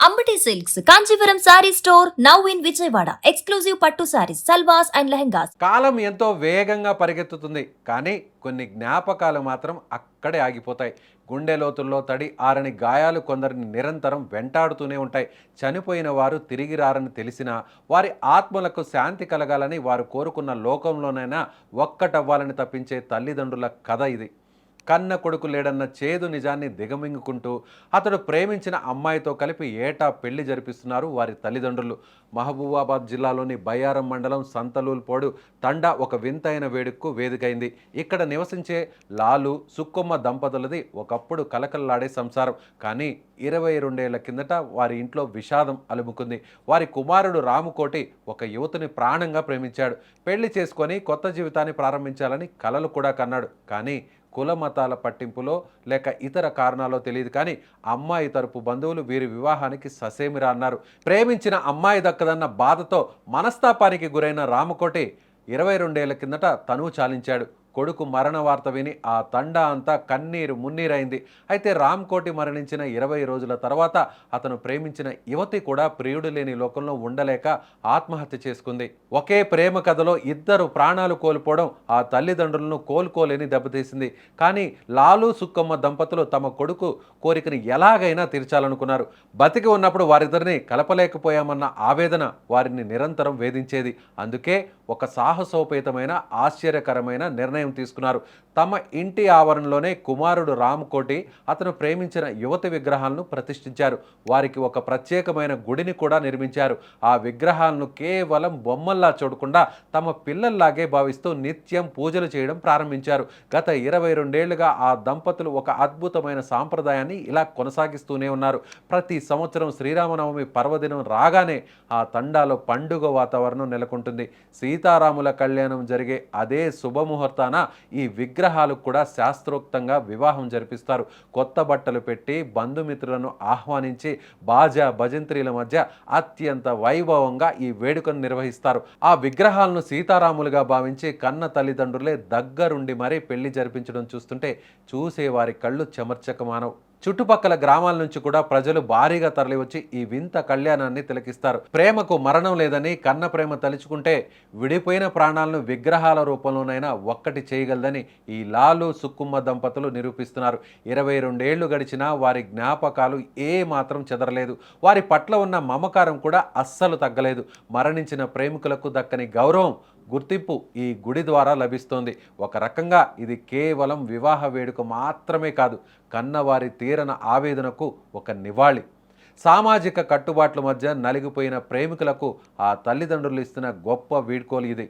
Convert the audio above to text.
Ambati silks Kanchipuram sorry store now in Vijayawada. Exclusive పట్టు saris, సల్వాస్ and lehengas. కాలం ఎంతో వేగంగా పరిగెత్తుతుంది, కానీ కొన్ని జ్ఞాపకాలు మాత్రం అక్కడే ఆగిపోతాయి. గుండె లోతుల్లో తడి ఆరని గాయాలు కొందరిని నిరంతరం వెంటాడుతూనే ఉంటాయి. చనిపోయిన వారు తిరిగి రారని తెలిసినా, వారి ఆత్మలకు శాంతి కలగాలని వారు కోరుకున్న లోకంలోనైనా ఒక్కటవ్వాలని తప్పించే తల్లిదండ్రుల కథ ఇది. కన్న కొడుకు లేడన్న చేదు నిజాన్ని దిగమింగుకుంటూ అతడు ప్రేమించిన అమ్మాయితో కలిపి ఏటా పెళ్లి జరిపిస్తున్నారు వారి తల్లిదండ్రులు. మహబూబాబాద్ జిల్లాలోని బయ్యారం మండలం సంతలూల్పోడు తండా ఒక వింతైన వేడుకకు వేదికైంది. ఇక్కడ నివసించే లాలు సుక్కమ్మ దంపతులది ఒకప్పుడు కలకల్లాడే సంసారం. కానీ 22 కిందట వారి ఇంట్లో విషాదం అలుముకుంది. వారి కుమారుడు రాముకోటి ఒక యువతిని ప్రాణంగా ప్రేమించాడు. పెళ్లి చేసుకొని కొత్త జీవితాన్ని ప్రారంభించాలని కలలు కూడా కన్నాడు. కానీ కుల మతాల పట్టింపులో లేక ఇతర కారణాలో తెలియదు, కానీ అమ్మాయి తరపు బంధువులు వీరి వివాహానికి ససేమిరా అన్నారు. ప్రేమించిన అమ్మాయి దక్కదన్న బాధతో మనస్తాపానికి గురైన రామకోటి 22 కిందట తనువు చాలించాడు. కొడుకు మరణ వార్త విని ఆ తండా అంతా కన్నీరు మున్నీరైంది. అయితే రామ్కోటి మరణించిన 20 రోజుల తర్వాత అతను ప్రేమించిన యువతి కూడా ప్రియుడు లేని లోకంలో ఉండలేక ఆత్మహత్య చేసుకుంది. ఒకే ప్రేమ కథలో ఇద్దరు ప్రాణాలు కోల్పోవడం ఆ తల్లిదండ్రులను కోలుకోలేని దెబ్బతీసింది. కానీ లాలు సుక్కమ్మ దంపతులు తమ కొడుకు కోరికను ఎలాగైనా తీర్చాలనుకున్నారు. బతికి ఉన్నప్పుడు వారిద్దరిని కలపలేకపోయామన్న ఆవేదన వారిని నిరంతరం వేధించేది. అందుకే ఒక సాహసోపేతమైన ఆశ్చర్యకరమైన నిర్ణయం తీసుకున్నారు. తమ ఇంటి ఆవరణలోనే కుమారుడు రామ్కోటి అతను ప్రేమించిన యువతి విగ్రహాలను ప్రతిష్ఠించారు. వారికి ఒక ప్రత్యేకమైన గుడిని కూడా నిర్మించారు. ఆ విగ్రహాలను కేవలం బొమ్మల్లా చూడకుండా తమ పిల్లల్లాగే భావిస్తూ నిత్యం పూజలు చేయడం ప్రారంభించారు. గత 22 ఏళ్లుగా ఆ దంపతులు ఒక అద్భుతమైన సాంప్రదాయాన్ని ఇలా కొనసాగిస్తూనే ఉన్నారు. ప్రతి సంవత్సరం శ్రీరామనవమి పర్వదినం రాగానే ఆ తండాలో పండుగ వాతావరణం నెలకొంటుంది. సీతారాముల కళ్యాణం జరిగే అదే శుభముహూర్తాన ఈ విగ్రహాలకు కూడా శాస్త్రోక్తంగా వివాహం జరిపిస్తారు. కొత్త బట్టలు పెట్టి బంధుమిత్రులను ఆహ్వానించి బాజా భజంత్రీల మధ్య అత్యంత వైభవంగా ఈ వేడుకను నిర్వహిస్తారు. ఆ విగ్రహాలను సీతారాములుగా భావించి కన్న తల్లిదండ్రులే దగ్గరుండి మరీ పెళ్లి జరిపించడం చూస్తుంటే చూసేవారి కళ్ళు చెమర్చకమానవు. చుట్టుపక్కల గ్రామాల నుంచి కూడా ప్రజలు భారీగా తరలివచ్చి ఈ వింత కళ్యాణాన్ని తిలకిస్తారు. ప్రేమకు మరణం లేదని, కన్న ప్రేమ తలుచుకుంటే విడిపోయిన ప్రాణాలను విగ్రహాల రూపంలోనైనా ఒక్కటి చేయగలదని ఈ లాలు సుక్కుమ్మ దంపతులు నిరూపిస్తున్నారు. 22 ఏళ్లు గడిచినా వారి జ్ఞాపకాలు ఏ మాత్రం చెదరలేదు. వారి పట్ల ఉన్న మమకారం కూడా అస్సలు తగ్గలేదు. మరణించిన ప్రేమికులకు దక్కని గౌరవం, గుర్తింపు ఈ గుడి ద్వారా లభిస్తోంది. ఒక రకంగా ఇది కేవలం వివాహ వేడుక మాత్రమే కాదు, కన్నవారి తీరన ఆవేదనకు ఒక నివాళి. సామాజిక కట్టుబాట్ల మధ్య నలిగిపోయిన ప్రేమికులకు ఆ తల్లిదండ్రులు ఇస్తున్న గొప్ప వీడ్కోలు ఇది.